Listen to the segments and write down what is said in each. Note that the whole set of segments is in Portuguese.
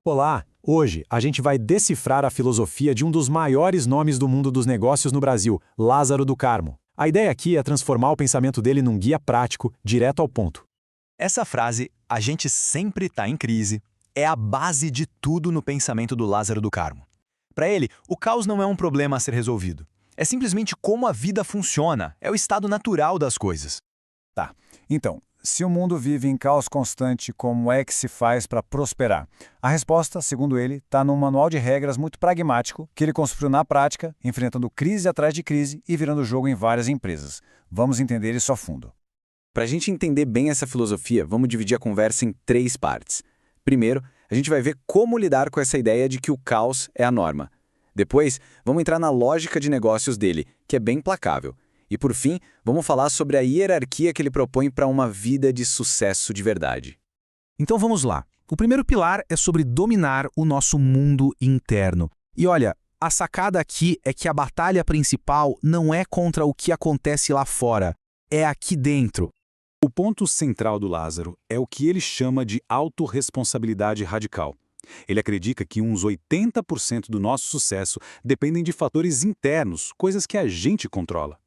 Olá! Hoje a gente vai decifrar a filosofia de um dos maiores nomes do mundo dos negócios no Brasil, Lázaro do Carmo. A ideia aqui é transformar o pensamento dele num guia prático, direto ao ponto. Essa frase, "a gente sempre está em crise", é a base de tudo no pensamento do Lázaro do Carmo. Para ele, o caos não é um problema a ser resolvido. É simplesmente como a vida funciona, é o estado natural das coisas. Tá. Então, se o mundo vive em caos constante, como é que se faz para prosperar? A resposta, segundo ele, está num manual de regras muito pragmático que ele construiu na prática, enfrentando crise atrás de crise e virando jogo em várias empresas. Vamos entender isso a fundo. Para a gente entender bem essa filosofia, vamos dividir a conversa em 3 partes. Primeiro, a gente vai ver como lidar com essa ideia de que o caos é a norma. Depois, vamos entrar na lógica de negócios dele, que é bem implacável. E por fim, vamos falar sobre a hierarquia que ele propõe para uma vida de sucesso de verdade. Então vamos lá. O primeiro pilar é sobre dominar o nosso mundo interno. E olha, a sacada aqui é que a batalha principal não é contra o que acontece lá fora, é aqui dentro. O ponto central do Lázaro é o que ele chama de autorresponsabilidade radical. Ele acredita que uns 80% do nosso sucesso dependem de fatores internos, coisas que a gente controla.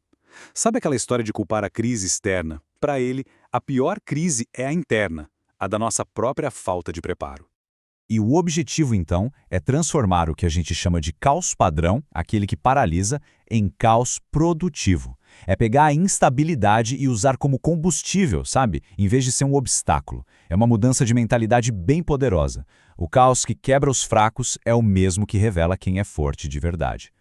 Sabe aquela história de culpar a crise externa? Para ele, a pior crise é a interna, a da nossa própria falta de preparo. E o objetivo, então, é transformar o que a gente chama de caos padrão, aquele que paralisa, em caos produtivo. É pegar a instabilidade e usar como combustível, sabe? Em vez de ser um obstáculo. É uma mudança de mentalidade bem poderosa. O caos que quebra os fracos é o mesmo que revela quem é forte de verdade.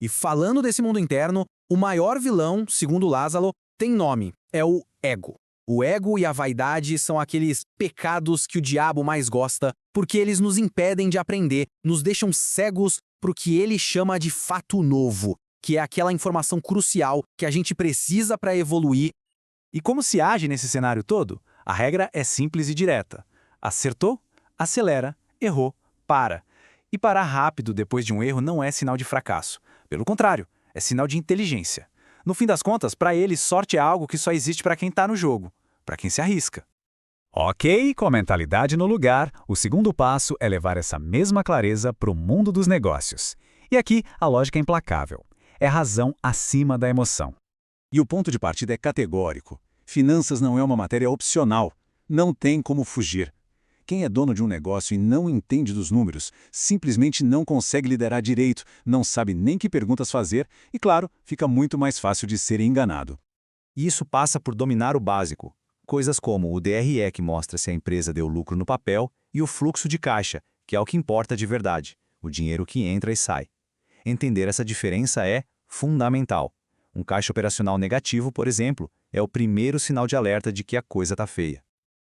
E falando desse mundo interno, o maior vilão, segundo Lázaro, tem nome, é o ego. O ego e a vaidade são aqueles pecados que o diabo mais gosta, porque eles nos impedem de aprender, nos deixam cegos para o que ele chama de fato novo, que é aquela informação crucial que a gente precisa para evoluir. E como se age nesse cenário todo? A regra é simples e direta. Acertou? Acelera. Errou? Para. E parar rápido depois de um erro não é sinal de fracasso. Pelo contrário, é sinal de inteligência. No fim das contas, para ele, sorte é algo que só existe para quem está no jogo, para quem se arrisca. Ok, com a mentalidade no lugar, o segundo passo é levar essa mesma clareza para o mundo dos negócios. E aqui a lógica é implacável. É razão acima da emoção. E o ponto de partida é categórico. Finanças não é uma matéria opcional. Não tem como fugir. Quem é dono de um negócio e não entende dos números, simplesmente não consegue liderar direito, não sabe nem que perguntas fazer e, claro, fica muito mais fácil de ser enganado. E isso passa por dominar o básico. Coisas como o DRE, que mostra se a empresa deu lucro no papel, e o fluxo de caixa, que é o que importa de verdade, o dinheiro que entra e sai. Entender essa diferença é fundamental. Um caixa operacional negativo, por exemplo, é o primeiro sinal de alerta de que a coisa está feia.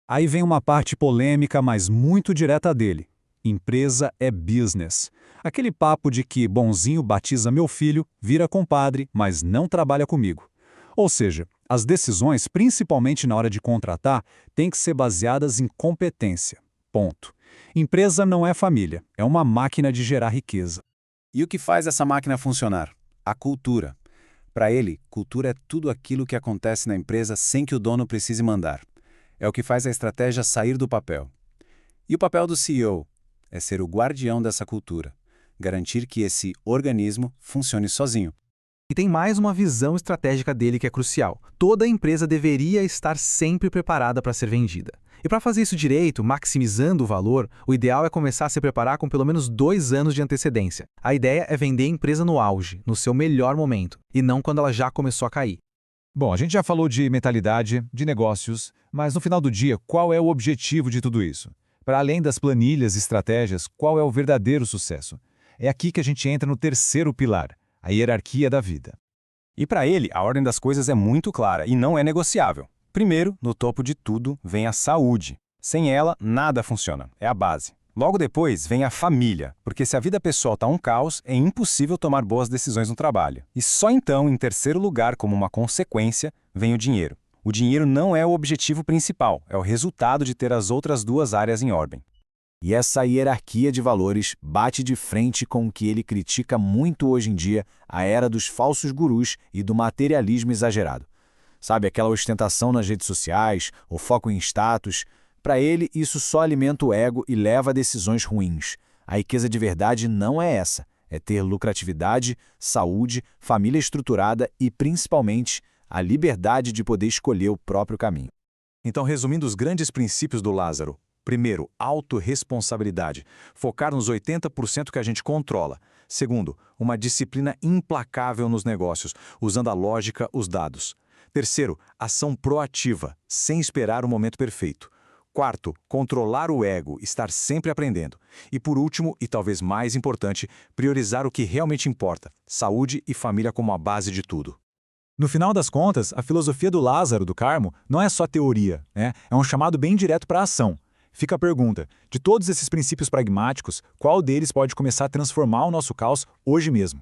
Aí vem uma parte polêmica, mas muito direta dele. Empresa é business. Aquele papo de que bonzinho batiza meu filho, vira compadre, mas não trabalha comigo. Ou seja, as decisões, principalmente na hora de contratar, têm que ser baseadas em competência. Ponto. Empresa não é família, é uma máquina de gerar riqueza. E o que faz essa máquina funcionar? A cultura. Para ele, cultura é tudo aquilo que acontece na empresa sem que o dono precise mandar. É o que faz a estratégia sair do papel. E o papel do CEO é ser o guardião dessa cultura, garantir que esse organismo funcione sozinho. E tem mais uma visão estratégica dele que é crucial. Toda empresa deveria estar sempre preparada para ser vendida. E para fazer isso direito, maximizando o valor, o ideal é começar a se preparar com pelo menos 2 anos de antecedência. A ideia é vender a empresa no auge, no seu melhor momento, e não quando ela já começou a cair. Bom, a gente já falou de mentalidade, de negócios, mas no final do dia, qual é o objetivo de tudo isso? Para além das planilhas e estratégias, qual é o verdadeiro sucesso? É aqui que a gente entra no terceiro pilar, a hierarquia da vida. E para ele, a ordem das coisas é muito clara e não é negociável. Primeiro, no topo de tudo, vem a saúde. Sem ela, nada funciona, é a base. Logo depois vem a família, porque se a vida pessoal está um caos, é impossível tomar boas decisões no trabalho. E só então, em terceiro lugar, como uma consequência, vem o dinheiro. O dinheiro não é o objetivo principal, é o resultado de ter as outras 2 áreas em ordem. E essa hierarquia de valores bate de frente com o que ele critica muito hoje em dia, a era dos falsos gurus e do materialismo exagerado. Sabe, aquela ostentação nas redes sociais, o foco em status. Para ele, isso só alimenta o ego e leva a decisões ruins. A riqueza de verdade não é essa. É ter lucratividade, saúde, família estruturada e, principalmente, a liberdade de poder escolher o próprio caminho. Então, resumindo os grandes princípios do Lázaro. Primeiro, autorresponsabilidade. Focar nos 80% que a gente controla. Segundo, uma disciplina implacável nos negócios, usando a lógica, os dados. Terceiro, ação proativa, sem esperar o momento perfeito. Quarto, controlar o ego, estar sempre aprendendo. E por último, e talvez mais importante, priorizar o que realmente importa, saúde e família como a base de tudo. No final das contas, a filosofia do Lázaro do Carmo não é só teoria, né? É um chamado bem direto para a ação. Fica a pergunta, de todos esses princípios pragmáticos, qual deles pode começar a transformar o nosso caos hoje mesmo?